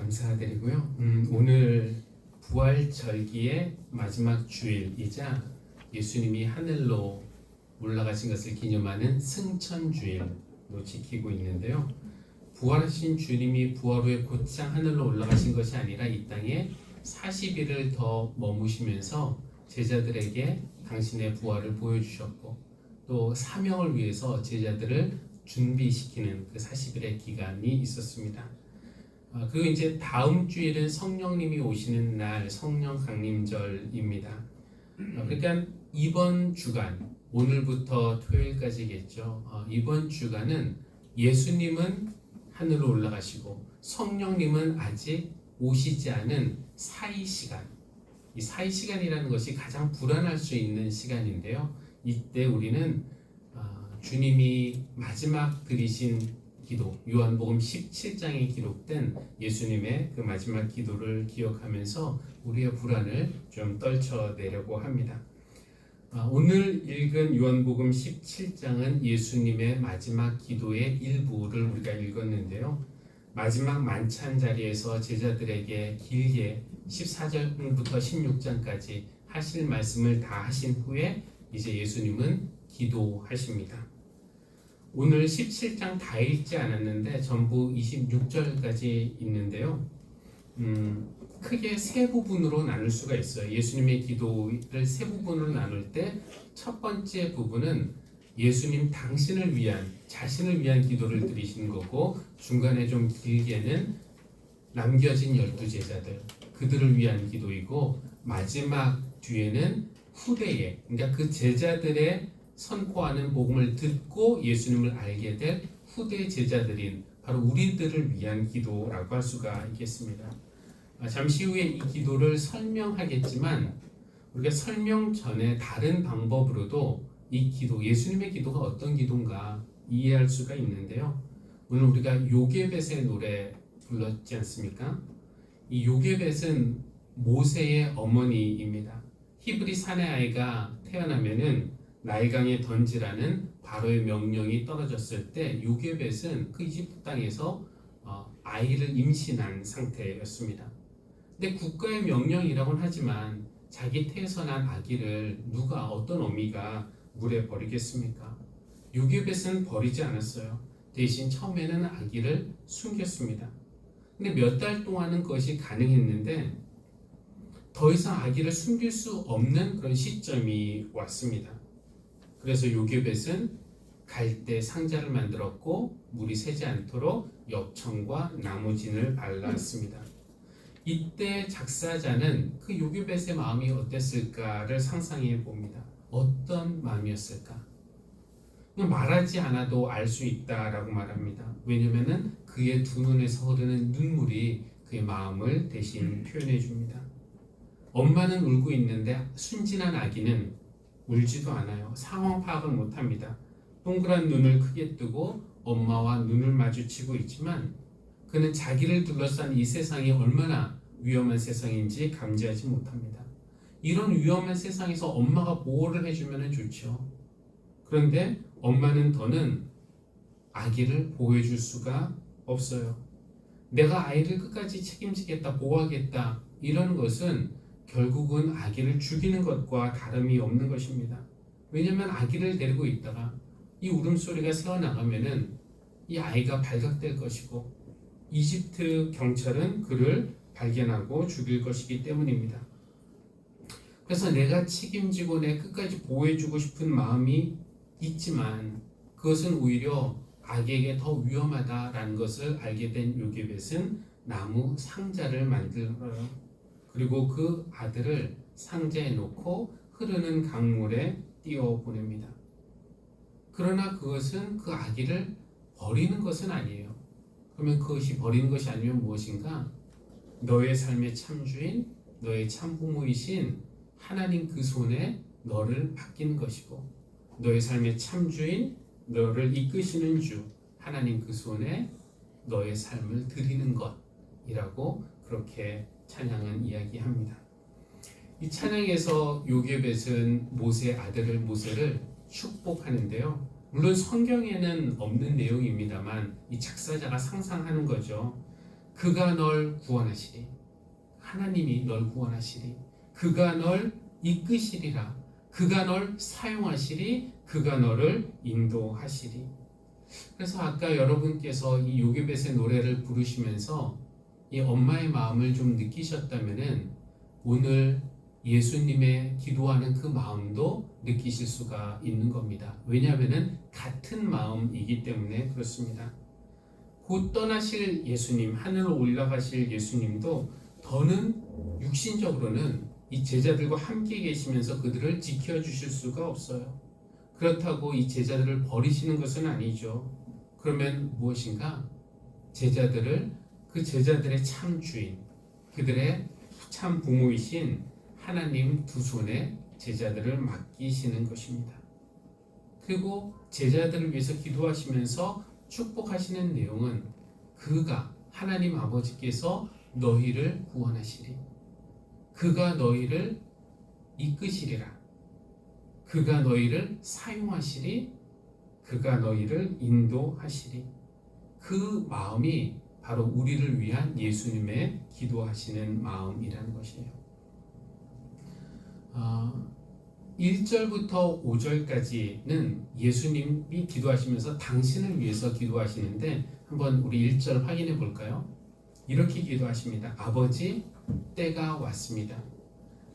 감사드리고요. 오늘 부활절기의 마지막 주일이자 예수님이 하늘로 올라가신 것을 기념하는 승천주일로 지키고 있는데요. 부활하신 주님이 부활 후에 곧장 하늘로 올라가신 것이 아니라 이 땅에 40일을 더 머무시면서 제자들에게 당신의 부활을 보여주셨고 또 사명을 위해서 제자들을 준비시키는 그 40일의 기간이 있었습니다. 그리고 이제 다음 주일은 성령님이 오시는 날 성령 강림절입니다. 그러니까 이번 주간 오늘부터 토요일까지겠죠. 이번 주간은 예수님은 하늘로 올라가시고 성령님은 아직 오시지 않은 사이 시간. 이 사이 시간이라는 것이 가장 불안할 수 있는 시간인데요. 이때 우리는 주님이 마지막 드리신 기도, 요한복음 17장에 기록된 예수님의 그 마지막 기도를 기억하면서 우리의 불안을 좀 떨쳐내려고 합니다. 오늘 읽은 요한복음 17장은 예수님의 마지막 기도의 일부를 우리가 읽었는데요. 마지막 만찬 자리에서 제자들에게 길게 14절부터 16장까지 하실 말씀을 다 하신 후에 이제 예수님은 기도하십니다. 오늘 17장 다 읽지 않았는데 전부 26절까지 있는데요. 크게 세 부분으로 나눌 수가 있어요. 예수님의 기도를 세 부분으로 나눌 때 첫 번째 부분은 예수님 당신을 위한, 자신을 위한 기도를 드리시는 거고, 중간에 좀 길게는 남겨진 12제자들, 그들을 위한 기도이고, 마지막 뒤에는 후대에, 그러니까 그 제자들의 선포하는 복음을 듣고 예수님을 알게 될 후대 제자들인 바로 우리들을 위한 기도라고 할 수가 있겠습니다. 잠시 후에 이 기도를 설명하겠지만 우리가 설명 전에 다른 방법으로도 이 기도, 예수님의 기도가 어떤 기도인가 이해할 수가 있는데요. 오늘 우리가 요게벳의 노래 불렀지 않습니까? 이 요게벳은 모세의 어머니입니다. 히브리 사내 아이가 태어나면은 나일강에 던지라는 바로의 명령이 떨어졌을 때 요게벳은 그 이집트 땅에서 아이를 임신한 상태였습니다. 근데 국가의 명령이라고는 하지만 자기 태에서 난 아기를 누가 어떤 어미가 물에 버리겠습니까? 요게벳은 버리지 않았어요. 대신 처음에는 아기를 숨겼습니다. 근데 몇 달 동안은 그것이 가능했는데 더 이상 아기를 숨길 수 없는 그런 시점이 왔습니다. 그래서 요게벳은 갈대 상자를 만들었고 물이 새지 않도록 엽청과 나무진을 발랐습니다. 이때 작사자는 그 요게벳의 마음이 어땠을까를 상상해 봅니다. 어떤 마음이었을까? 그냥 말하지 않아도 알 수 있다라고 말합니다. 왜냐하면 그의 두 눈에서 흐르는 눈물이 그의 마음을 대신 표현해 줍니다. 엄마는 울고 있는데 순진한 아기는 울지도 않아요. 상황 파악을 못합니다. 동그란 눈을 크게 뜨고 엄마와 눈을 마주치고 있지만 그는 자기를 둘러싼 이 세상이 얼마나 위험한 세상인지 감지하지 못합니다. 이런 위험한 세상에서 엄마가 보호를 해주면 좋죠. 그런데 엄마는 더는 아기를 보호해 줄 수가 없어요. 내가 아이를 끝까지 책임지겠다, 보호하겠다 이런 것은 결국은 아기를 죽이는 것과 다름이 없는 것입니다. 왜냐하면 아기를 데리고 있다가 이 울음소리가 새어나가면은 이 아이가 발각될 것이고 이집트 경찰은 그를 발견하고 죽일 것이기 때문입니다. 그래서 내가 책임지고 내 끝까지 보호해주고 싶은 마음이 있지만 그것은 오히려 아기에게 더 위험하다라는 것을 알게 된 요게벳은 나무 상자를 만들어요. 그리고 그 아들을 상자에 놓고 흐르는 강물에 띄워 보냅니다. 그러나 그것은 그 아기를 버리는 것은 아니에요. 그러면 그것이 버리는 것이 아니면 무엇인가? 너의 삶의 참주인, 너의 참부모이신 하나님 그 손에 너를 맡기는 것이고 너의 삶의 참주인, 너를 이끄시는 주 하나님 그 손에 너의 삶을 드리는 것이라고 그렇게 찬양은 이야기합니다. 이 찬양에서 요게벳은 모세의 아들을 모세를 축복하는데요. 물론 성경에는 없는 내용입니다만 이 작사자가 상상하는 거죠. 그가 널 구원하시리. 하나님이 널 구원하시리. 그가 널 이끄시리라. 그가 널 사용하시리. 그가 너를 인도하시리. 그래서 아까 여러분께서 이 요게벳의 노래를 부르시면서 이 엄마의 마음을 좀 느끼셨다면은 오늘 예수님의 기도하는 그 마음도 느끼실 수가 있는 겁니다. 왜냐하면은 같은 마음이기 때문에 그렇습니다. 곧 떠나실 예수님, 하늘로 올라가실 예수님도 더는 육신적으로는 이 제자들과 함께 계시면서 그들을 지켜주실 수가 없어요. 그렇다고 이 제자들을 버리시는 것은 아니죠. 그러면 무엇인가? 그 제자들의 참 주인, 그들의 참 부모이신 하나님 두 손에 제자들을 맡기시는 것입니다. 그리고 제자들을 위해서 기도하시면서 축복하시는 내용은 그가 하나님 아버지께서 너희를 구원하시리. 그가 너희를 이끄시리라. 그가 너희를 사용하시리. 그가 너희를 인도하시리. 그 마음이 바로 우리를 위한 예수님의 기도하시는 마음이라는 것이에요. 1절부터 5절까지는 예수님이 기도하시면서 당신을 위해서 기도하시는데 한번 우리 1절 확인해 볼까요? 이렇게 기도하십니다. 아버지, 때가 왔습니다.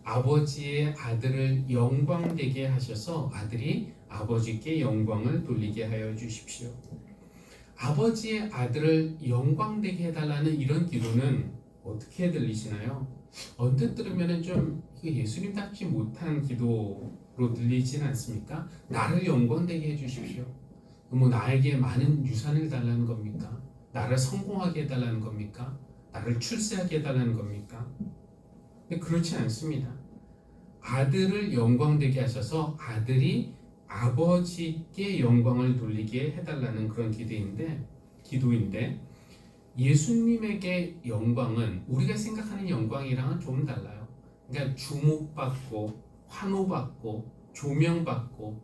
아버지의 아들을 영광되게 하셔서 아들이 아버지께 영광을 돌리게 하여 주십시오. 아버지의 아들을 영광되게 해달라는 이런 기도는 어떻게 들리시나요? 언뜻 들으면 좀 예수님답지 못한 기도로 들리진 않습니까? 나를 영광되게 해주십시오. 나에게 많은 유산을 달라는 겁니까? 나를 성공하게 해달라는 겁니까? 나를 출세하게 해달라는 겁니까? 근데 그렇지 않습니다. 아들을 영광되게 하셔서 아들이 아버지께 영광을 돌리게 해달라는 그런 기도인데 예수님에게 영광은 우리가 생각하는 영광이랑은 좀 달라요. 그러니까 주목받고 환호받고 조명받고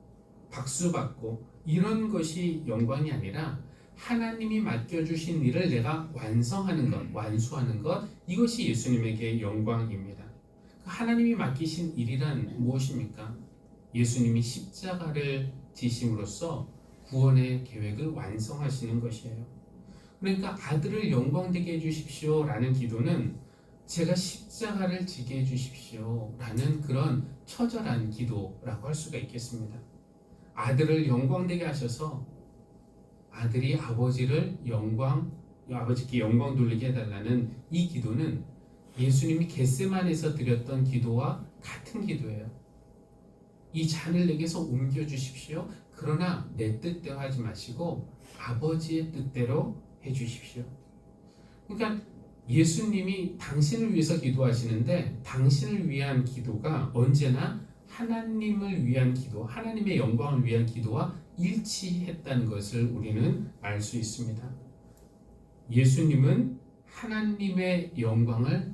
박수받고 이런 것이 영광이 아니라 하나님이 맡겨주신 일을 내가 완성하는 것, 완수하는 것, 이것이 예수님에게 영광입니다. 하나님이 맡기신 일이란 무엇입니까? 예수님이 십자가를 지심으로써 구원의 계획을 완성하시는 것이에요. 그러니까 아들을 영광되게 해주십시오 라는 기도는 제가 십자가를 지게 해주십시오 라는 그런 처절한 기도라고 할 수가 있겠습니다. 아들을 영광되게 하셔서 아들이 아버지께 영광 돌리게 해달라는 이 기도는 예수님이 겟세마네에서 드렸던 기도와 같은 기도예요. 이 잔을 내게서 옮겨주십시오. 그러나 내 뜻대로 하지 마시고 아버지의 뜻대로 해주십시오. 그러니까 예수님이 당신을 위해서 기도하시는데 당신을 위한 기도가 언제나 하나님을 위한 기도, 하나님의 영광을 위한 기도와 일치했다는 것을 우리는 알 수 있습니다. 예수님은 하나님의 영광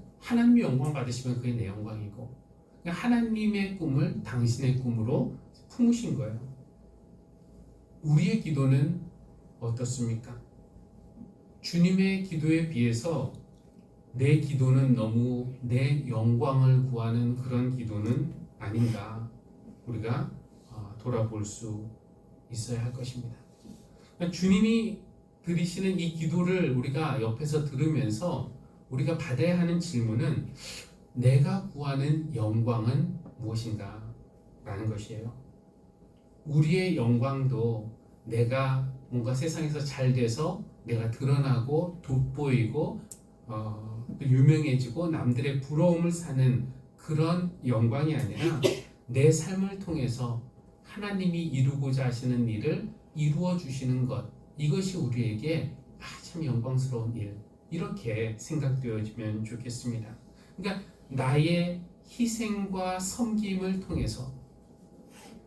받으시면 그게 내 영광이고 하나님의 꿈을 당신의 꿈으로 품으신 거예요. 우리의 기도는 어떻습니까? 주님의 기도에 비해서 내 기도는 너무 내 영광을 구하는 그런 기도는 아닌가 우리가 돌아볼 수 있어야 할 것입니다. 주님이 드리시는 이 기도를 우리가 옆에서 들으면서 우리가 받아야 하는 질문은 내가 구하는 영광은 무엇인가? 라는 것이에요. 우리의 영광도 내가 뭔가 세상에서 잘 돼서 내가 드러나고 돋보이고 유명해지고 남들의 부러움을 사는 그런 영광이 아니라 내 삶을 통해서 하나님이 이루고자 하시는 일을 이루어 주시는 것, 이것이 우리에게 참 영광스러운 일, 이렇게 생각되어지면 좋겠습니다. 그러니까 나의 희생과 섬김을 통해서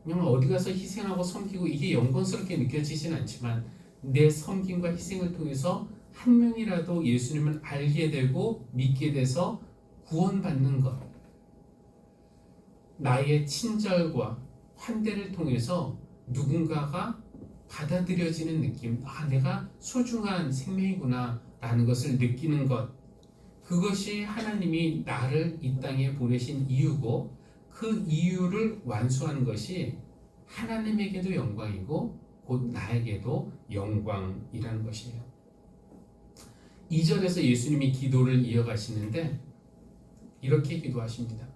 그냥 어디 가서 희생하고 섬기고 이게 영광스럽게 느껴지진 않지만 내 섬김과 희생을 통해서 한 명이라도 예수님을 알게 되고 믿게 돼서 구원받는 것, 나의 친절과 환대를 통해서 누군가가 받아들여지는 느낌, 내가 소중한 생명이구나 라는 것을 느끼는 것, 그것이 하나님이 나를 이 땅에 보내신 이유고, 그 이유를 완수하는 것이 하나님에게도 영광이고 곧 나에게도 영광이라는 것이에요. 2절에서 예수님이 기도를 이어가시는데 이렇게 기도하십니다.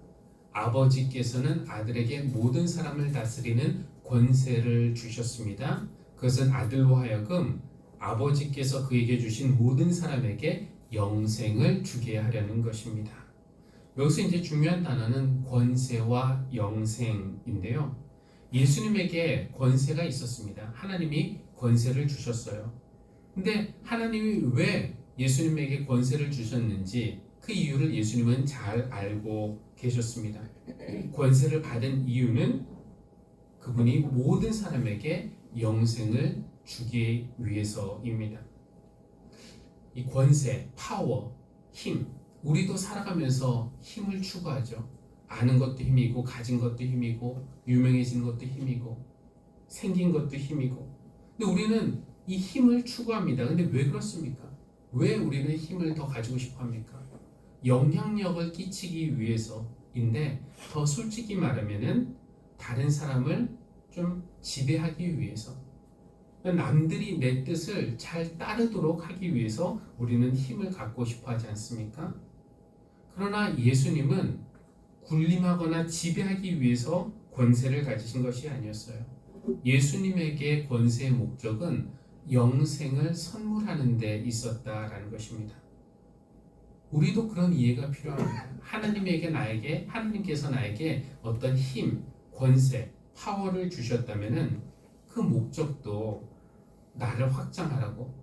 아버지께서는 아들에게 모든 사람을 다스리는 권세를 주셨습니다. 그것은 아들로 하여금 아버지께서 그에게 주신 모든 사람에게 영생을 주게 하려는 것입니다. 여기서 이제 중요한 단어는 권세와 영생인데요. 예수님에게 권세가 있었습니다. 하나님이 권세를 주셨어요. 근데 하나님이 왜 예수님에게 권세를 주셨는지 그 이유를 예수님은 잘 알고 계셨습니다. 권세를 받은 이유는 그분이 모든 사람에게 영생을 주기 위해서입니다. 이 권세, 파워, 힘, 우리도 살아가면서 힘을 추구하죠. 아는 것도 힘이고 가진 것도 힘이고 유명해지는 것도 힘이고 생긴 것도 힘이고. 근데 우리는 이 힘을 추구합니다. 근데 왜 그렇습니까? 왜 우리는 힘을 더 가지고 싶어 합니까? 영향력을 끼치기 위해서인데, 더 솔직히 말하면은 다른 사람을 좀 지배하기 위해서, 남들이 내 뜻을 잘 따르도록 하기 위해서 우리는 힘을 갖고 싶어 하지 않습니까? 그러나 예수님은 군림하거나 지배하기 위해서 권세를 가지신 것이 아니었어요. 예수님에게 권세의 목적은 영생을 선물하는 데 있었다라는 것입니다. 우리도 그런 이해가 필요합니다. 하나님께서 나에게 어떤 힘, 권세, 파워를 주셨다면은 그 목적도 나를 확장하라고,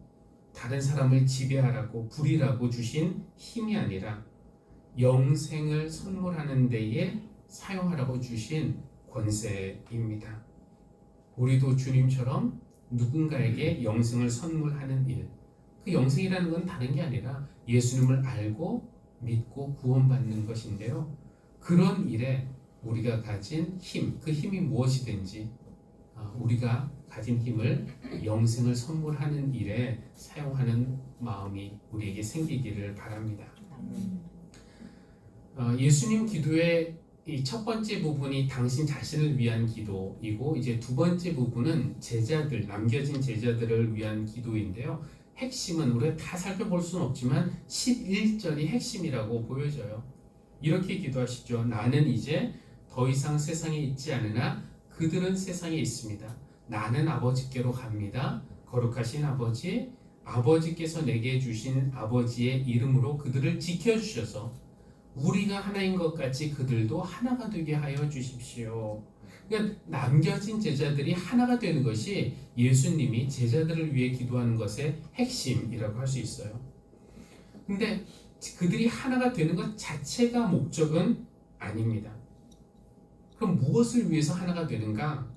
다른 사람을 지배하라고, 부리라고 주신 힘이 아니라 영생을 선물하는 데에 사용하라고 주신 권세입니다. 우리도 주님처럼 누군가에게 영생을 선물하는 일, 그 영생이라는 건 다른 게 아니라 예수님을 알고 믿고 구원받는 것인데요. 그런 일에 우리가 가진 힘, 그 힘이 무엇이든지 우리가 가진 힘을 영생을 선물하는 일에 사용하는 마음이 우리에게 생기기를 바랍니다. 예수님 기도의 이 첫 번째 부분이 당신 자신을 위한 기도이고, 이제 두 번째 부분은 남겨진 제자들을 위한 기도인데요. 핵심은 우리가 다 살펴볼 수는 없지만 11절이 핵심이라고 보여져요. 이렇게 기도하시죠. 나는 이제 더 이상 세상에 있지 않으나 그들은 세상에 있습니다. 나는 아버지께로 갑니다. 거룩하신 아버지, 아버지께서 내게 주신 아버지의 이름으로 그들을 지켜주셔서 우리가 하나인 것 같이 그들도 하나가 되게 하여 주십시오. 그러니까 남겨진 제자들이 하나가 되는 것이 예수님이 제자들을 위해 기도하는 것의 핵심이라고 할 수 있어요. 근데 그들이 하나가 되는 것 자체가 목적은 아닙니다. 그럼 무엇을 위해서 하나가 되는가?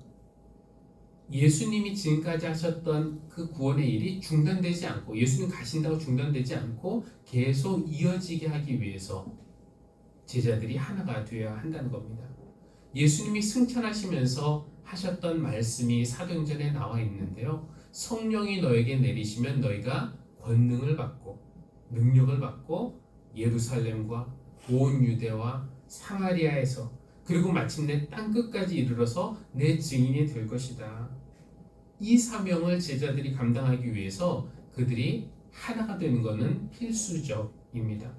예수님이 지금까지 하셨던 그 구원의 일이 중단되지 않고, 예수님 가신다고 중단되지 않고 계속 이어지게 하기 위해서 제자들이 하나가 되어야 한다는 겁니다. 예수님이 승천하시면서 하셨던 말씀이 사도행전에 나와 있는데요. 성령이 너에게 내리시면 너희가 권능을 받고 능력을 받고 예루살렘과 온 유대와 사마리아에서 그리고 마침내 땅끝까지 이르러서 내 증인이 될 것이다. 이 사명을 제자들이 감당하기 위해서 그들이 하나가 되는 것은 필수적입니다.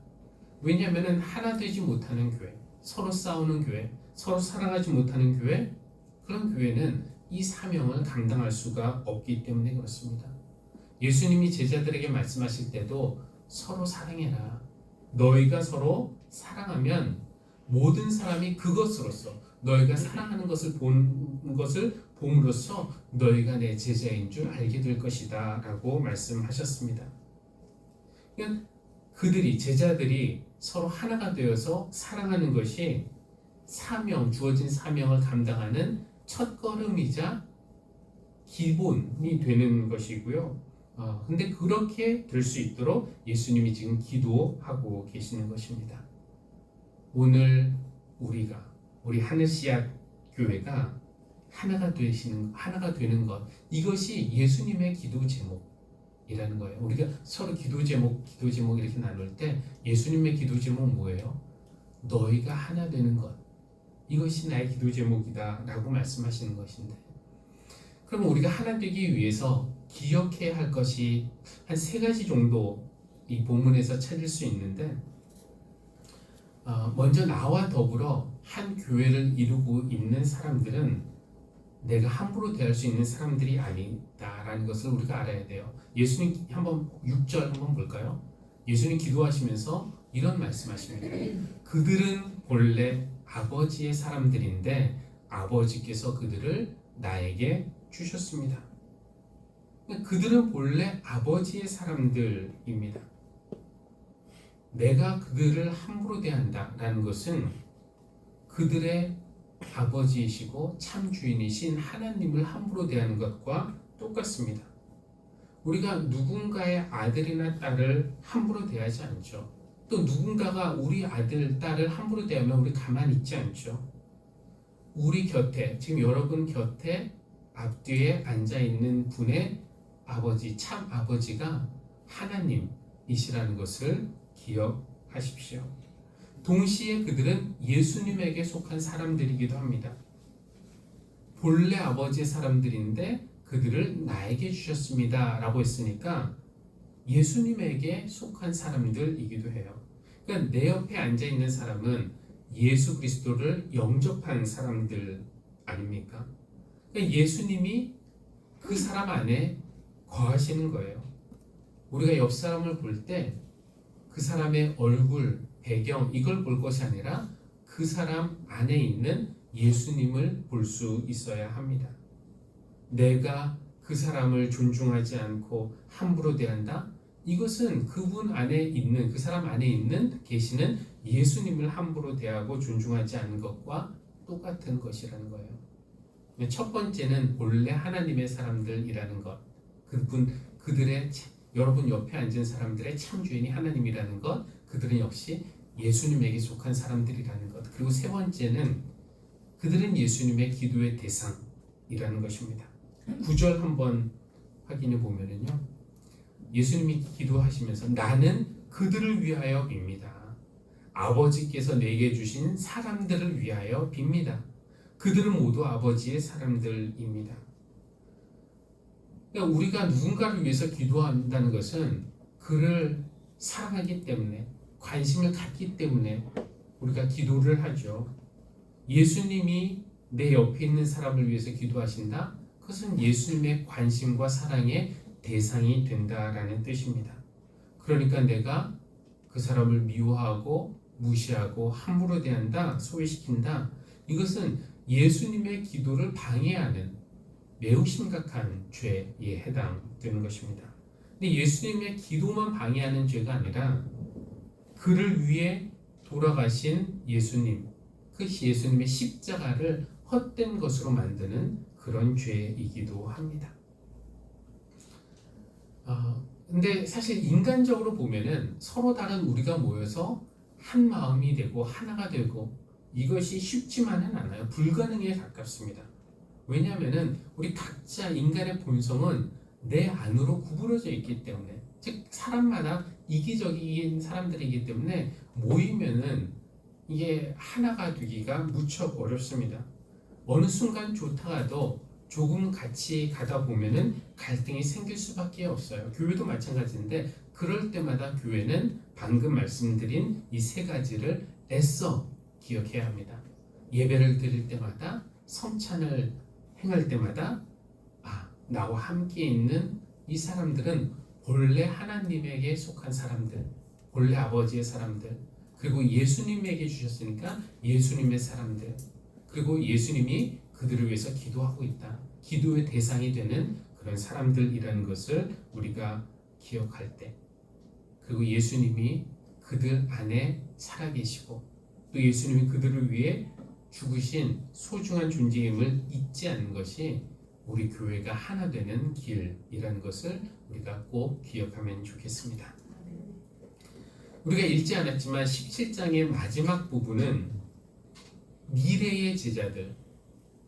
왜냐하면 하나 되지 못하는 교회, 서로 싸우는 교회, 서로 사랑하지 못하는 교회, 그런 교회는 이 사명을 감당할 수가 없기 때문에 그렇습니다. 예수님이 제자들에게 말씀하실 때도 서로 사랑해라. 너희가 서로 사랑하면 모든 사람이 그것으로서, 너희가 사랑하는 것을 봄으로써 너희가 내 제자인 줄 알게 될 것이다 라고 말씀하셨습니다. 그러니까 제자들이 서로 하나가 되어서 사랑하는 것이 주어진 사명을 감당하는 첫걸음이자 기본이 되는 것이고요. 근데 그렇게 될 수 있도록 예수님이 지금 기도하고 계시는 것입니다. 오늘 우리 하늘씨앗 교회가 하나가 되는 것, 이것이 예수님의 기도 제목, 이라는 거예요. 우리가 서로 기도 제목 이렇게 나눌 때 예수님의 기도 제목은 뭐예요? 너희가 하나 되는 것. 이것이 나의 기도 제목이다 라고 말씀하시는 것인데, 그럼 우리가 하나 되기 위해서 기억해야 할 것이 한 3가지 정도 이 본문에서 찾을 수 있는데, 먼저 나와 더불어 한 교회를 이루고 있는 사람들은 내가 함부로 대할 수 있는 사람들이 아니다라는 것을 우리가 알아야 돼요. 예수님 한번 6절 한번 볼까요? 예수님 기도하시면서 이런 말씀하십니다. 그들은 본래 아버지의 사람들인데 아버지께서 그들을 나에게 주셨습니다. 그들은 본래 아버지의 사람들입니다. 내가 그들을 함부로 대한다라는 것은 그들의 아버지이시고 참 주인이신 하나님을 함부로 대하는 것과 똑같습니다. 우리가 누군가의 아들이나 딸을 함부로 대하지 않죠. 또 누군가가 우리 아들, 딸을 함부로 대하면 우리 가만히 있지 않죠. 우리 곁에, 지금 여러분 곁에 앞뒤에 앉아있는 분의 아버지, 참 아버지가 하나님이시라는 것을 기억하십시오. 동시에 그들은 예수님에게 속한 사람들이기도 합니다. 본래 아버지의 사람들인데 그들을 나에게 주셨습니다 라고 했으니까 예수님에게 속한 사람들이기도 해요. 그러니까 내 옆에 앉아있는 사람은 예수 그리스도를 영접한 사람들 아닙니까? 그러니까 예수님이 그 사람 안에 거하시는 거예요. 우리가 옆 사람을 볼 때 그 사람의 얼굴, 배경 이걸 볼 것이 아니라 그 사람 안에 있는 예수님을 볼 수 있어야 합니다. 내가 그 사람을 존중하지 않고 함부로 대한다? 이것은 그분 안에 있는, 그 사람 안에 있는 계시는 예수님을 함부로 대하고 존중하지 않는 것과 똑같은 것이라는 거예요. 첫 번째는 본래 하나님의 사람들이라는 것, 그들의 여러분 옆에 앉은 사람들의 참 주인이 하나님이라는 것, 그들은 역시 예수님에게 속한 사람들이라는 것. 그리고 3번째는 그들은 예수님의 기도의 대상이라는 것입니다. 9절 한번 확인해 보면은요, 예수님이 기도하시면서 나는 그들을 위하여 빕니다. 아버지께서 내게 주신 사람들을 위하여 빕니다. 그들은 모두 아버지의 사람들입니다. 그러니까 우리가 누군가를 위해서 기도한다는 것은 그를 사랑하기 때문에, 관심을 갖기 때문에 우리가 기도를 하죠. 예수님이 내 옆에 있는 사람을 위해서 기도하신다? 그것은 예수님의 관심과 사랑의 대상이 된다라는 뜻입니다. 그러니까 내가 그 사람을 미워하고 무시하고 함부로 대한다, 소외시킨다, 이것은 예수님의 기도를 방해하는 매우 심각한 죄에 해당되는 것입니다. 근데 예수님의 기도만 방해하는 죄가 아니라 그를 위해 돌아가신 예수님, 그것이 예수님의 십자가를 헛된 것으로 만드는 그런 죄이기도 합니다. 근데 사실 인간적으로 보면은 서로 다른 우리가 모여서 한 마음이 되고 하나가 되고 이것이 쉽지만은 않아요. 불가능에 가깝습니다. 왜냐하면은 우리 각자 인간의 본성은 내 안으로 구부러져 있기 때문에, 즉 사람마다 이기적인 사람들이기 때문에 모이면은 이게 하나가 되기가 무척 어렵습니다. 어느 순간 좋다가도 조금 같이 가다 보면은 갈등이 생길 수밖에 없어요. 교회도 마찬가지인데 그럴 때마다 교회는 방금 말씀드린 이 3가지를 애써 기억해야 합니다. 예배를 드릴 때마다, 성찬을 행할 때마다 나와 함께 있는 이 사람들은 본래 하나님에게 속한 사람들, 본래 아버지의 사람들, 그리고 예수님에게 주셨으니까 예수님의 사람들, 그리고 예수님이 그들을 위해서 기도하고 있다, 기도의 대상이 되는 그런 사람들이라는 것을 우리가 기억할 때, 그리고 예수님이 그들 안에 살아계시고 또 예수님이 그들을 위해 죽으신 소중한 존재임을 잊지 않는 것이 우리 교회가 하나 되는 길이라는 것을 우리가 꼭 기억하면 좋겠습니다. 우리가 읽지 않았지만 17장의 마지막 부분은 미래의 제자들,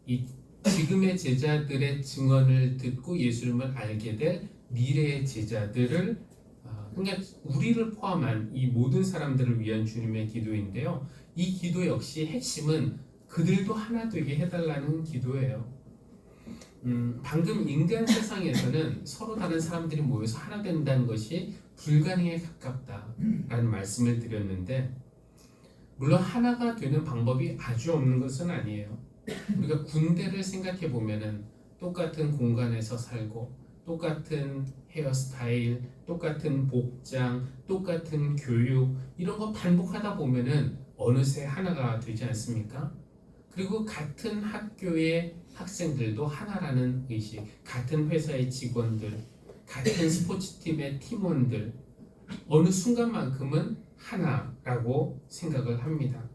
이 지금의 제자들의 증언을 듣고 예수님을 알게 될 미래의 제자들을 그러니까 우리를 포함한 이 모든 사람들을 위한 주님의 기도인데요. 이 기도 역시 핵심은 그들도 하나 되게 해달라는 기도예요. 방금 인간 세상에서는 서로 다른 사람들이 모여서 하나 된다는 것이 불가능에 가깝다라는 말씀을 드렸는데, 물론 하나가 되는 방법이 아주 없는 것은 아니에요. 우리가 군대를 생각해 보면은 똑같은 공간에서 살고 똑같은 헤어스타일, 똑같은 복장, 똑같은 교육 이런 거 반복하다 보면은 어느새 하나가 되지 않습니까? 그리고 같은 학교의 학생들도 하나라는 의식, 같은 회사의 직원들, 같은 스포츠팀의 팀원들, 어느 순간만큼은 하나라고 생각을 합니다.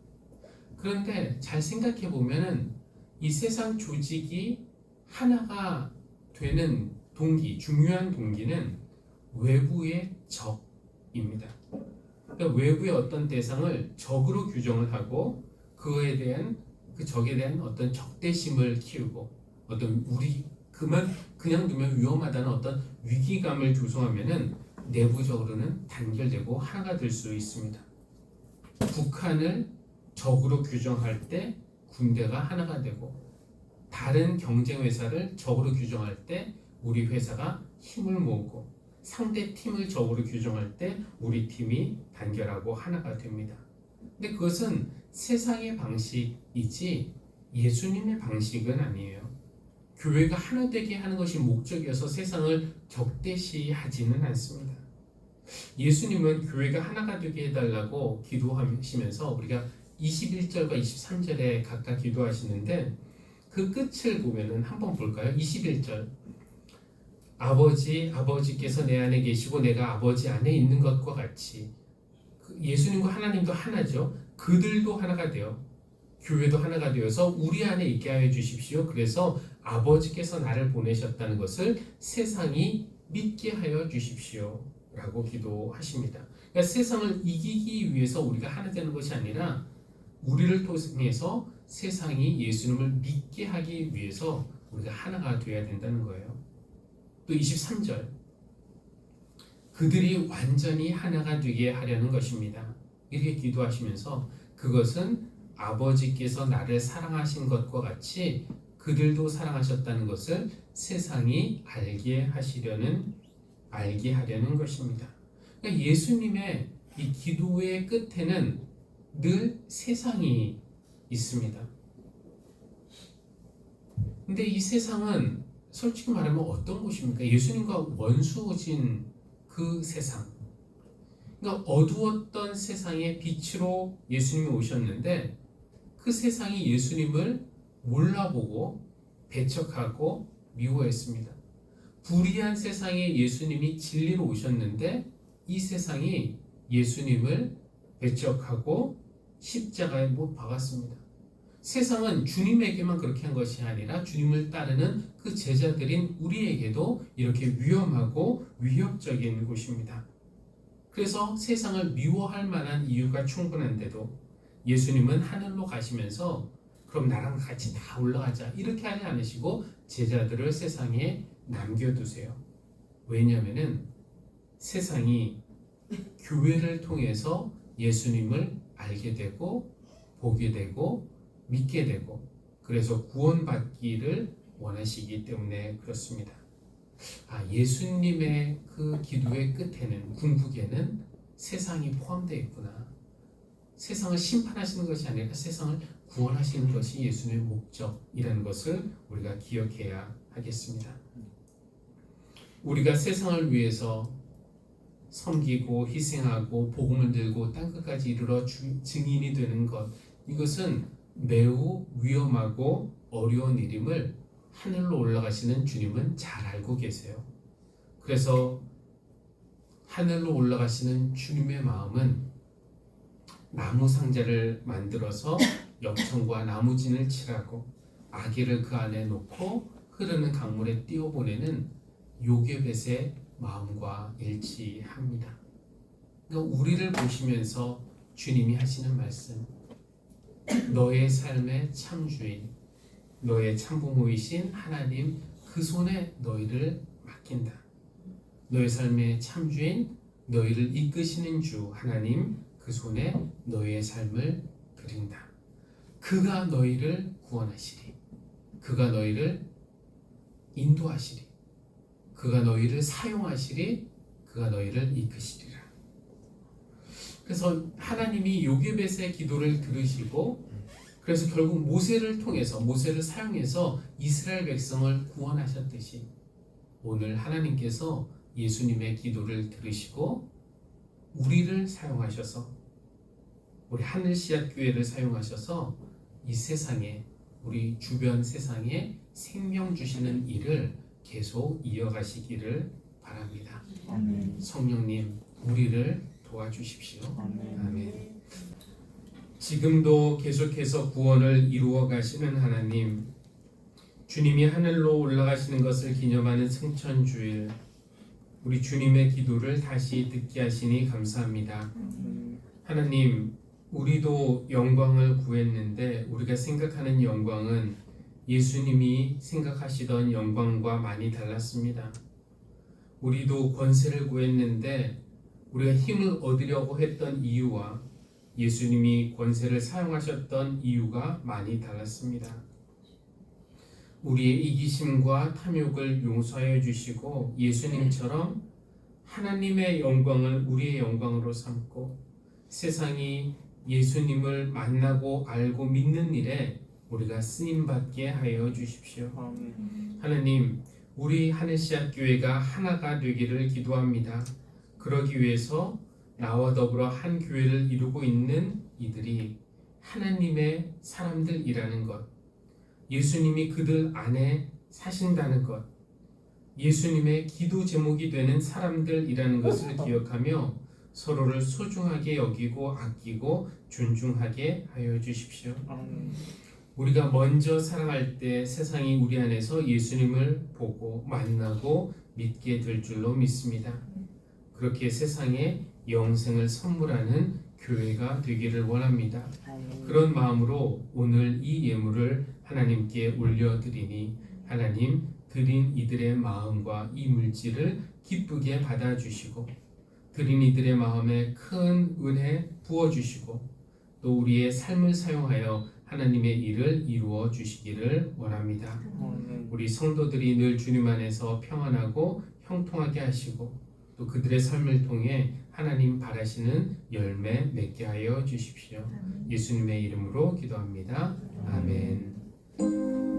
그런데 잘 생각해 보면은 이 세상 조직이 하나가 되는 동기, 중요한 동기는 외부의 적입니다. 그러니까 외부의 어떤 대상을 적으로 규정을 하고 그에 대한 그 적에 대한 어떤 적대심을 키우고 어떤 우리 그냥 두면 위험하다는 어떤 위기감을 조성하면은 내부적으로는 단결되고 하나가 될 수 있습니다. 북한을 적으로 규정할 때 군대가 하나가 되고 다른 경쟁 회사를 적으로 규정할 때 우리 회사가 힘을 모으고 상대 팀을 적으로 규정할 때 우리 팀이 단결하고 하나가 됩니다. 근데 그것은 세상의 방식이지 예수님의 방식은 아니에요. 교회가 하나 되게 하는 것이 목적이어서 세상을 적대시하지는 않습니다. 예수님은 교회가 하나가 되게 해달라고 기도하시면서 우리가 21절과 23절에 각각 기도하시는데 그 끝을 보면은 한번 볼까요? 21절 아버지께서 내 안에 계시고 내가 아버지 안에 있는 것과 같이 예수님과 하나님도 하나죠. 그들도 하나가 되어 교회도 하나가 되어서 우리 안에 있게 하여 주십시오. 그래서 아버지께서 나를 보내셨다는 것을 세상이 믿게 하여 주십시오 라고 기도하십니다. 그러니까 세상을 이기기 위해서 우리가 하나 되는 것이 아니라 우리를 통해서 세상이 예수님을 믿게 하기 위해서 우리가 하나가 되어야 된다는 거예요. 또 23절 그들이 완전히 하나가 되게 하려는 것입니다. 이렇게 기도하시면서 그것은 아버지께서 나를 사랑하신 것과 같이 그들도 사랑하셨다는 것을 세상이 알게 하려는 것입니다. 그러니까 예수님의 이 기도의 끝에는 늘 세상이 있습니다. 근데 이 세상은 솔직히 말하면 어떤 곳입니까? 예수님과 원수진 그 세상. 그러니까 어두웠던 세상의 빛으로 예수님이 오셨는데 그 세상이 예수님을 몰라보고 배척하고 미워했습니다. 불의한 세상에 예수님이 진리로 오셨는데 이 세상이 예수님을 배척하고 십자가에 못 박았습니다. 세상은 주님에게만 그렇게 한 것이 아니라 주님을 따르는 그 제자들인 우리에게도 이렇게 위험하고 위협적인 곳입니다. 그래서 세상을 미워할 만한 이유가 충분한데도 예수님은 하늘로 가시면서 그럼 나랑 같이 다 올라가자 이렇게 하지 않으시고 제자들을 세상에 남겨두세요. 왜냐하면 세상이 교회를 통해서 예수님을 알게 되고 보게 되고 믿게 되고 그래서 구원받기를 원하시기 때문에 그렇습니다. 예수님의 그 기도의 끝에는 궁극에는 세상이 포함되어 있구나. 세상을 심판하시는 것이 아니라 세상을 구원하시는 것이 예수님의 목적이라는 것을 우리가 기억해야 하겠습니다. 우리가 세상을 위해서 섬기고 희생하고 복음을 들고 땅끝까지 이르러 증인이 되는 것, 이것은 매우 위험하고 어려운 일임을 하늘로 올라가시는 주님은 잘 알고 계세요. 그래서 하늘로 올라가시는 주님의 마음은 나무 상자를 만들어서 역청과 나무진을 칠하고 아기를 그 안에 놓고 흐르는 강물에 띄워보내는 요게벳의 마음과 일치합니다. 그러니까 우리를 보시면서 주님이 하시는 말씀, 너의 삶의 참주인, 너의 참부모이신 하나님 그 손에 너희를 맡긴다. 너의 삶의 참주인, 너희를 이끄시는 주 하나님 그 손에 너희의 삶을 드린다. 그가 너희를 구원하시리. 그가 너희를 인도하시리. 그가 너희를 사용하시리. 그가 너희를 이끄시리라. 그래서 하나님이 요게벳의 기도를 들으시고 그래서 결국 모세를 통해서 모세를 사용해서 이스라엘 백성을 구원하셨듯이 오늘 하나님께서 예수님의 기도를 들으시고 우리를 사용하셔서 우리 하늘 씨앗 교회를 사용하셔서 이 세상에 우리 주변 세상에 생명 주시는 일을 계속 이어가시기를 바랍니다. 아멘. 성령님 우리를 도와주십시오. 아멘. 아멘. 지금도 계속해서 구원을 이루어 가시는 하나님, 주님이 하늘로 올라가시는 것을 기념하는 승천주일, 우리 주님의 기도를 다시 듣게 하시니 감사합니다. 하나님, 우리도 영광을 구했는데 우리가 생각하는 영광은 예수님이 생각하시던 영광과 많이 달랐습니다. 우리도 권세를 구했는데 우리가 힘을 얻으려고 했던 이유와 예수님이 권세를 사용하셨던 이유가 많이 달랐습니다. 우리의 이기심과 탐욕을 용서하여 주시고 예수님처럼 하나님의 영광을 우리의 영광으로 삼고 세상이 예수님을 만나고 알고 믿는 일에 우리가 쓰임받게 하여 주십시오. 하나님, 우리 하늘씨앗 교회가 하나가 되기를 기도합니다. 그러기 위해서 나와 더불어 한 교회를 이루고 있는 이들이 하나님의 사람들이라는 것, 예수님이 그들 안에 사신다는 것, 예수님의 기도 제목이 되는 사람들이라는 것을 기억하며 서로를 소중하게 여기고 아끼고 존중하게 하여 주십시오. 우리가 먼저 사랑할 때 세상이 우리 안에서 예수님을 보고 만나고 믿게 될 줄로 믿습니다. 그렇게 세상에 영생을 선물하는 교회가 되기를 원합니다. 그런 마음으로 오늘 이 예물을 하나님께 올려드리니 하나님 드린 이들의 마음과 이 물질을 기쁘게 받아주시고 드린 이들의 마음에 큰 은혜 부어주시고 또 우리의 삶을 사용하여 하나님의 일을 이루어 주시기를 원합니다. 우리 성도들이 늘 주님 안에서 평안하고 형통하게 하시고 또 그들의 삶을 통해 하나님 바라시는 열매 맺게 하여 주십시오. 예수님의 이름으로 기도합니다. 아멘.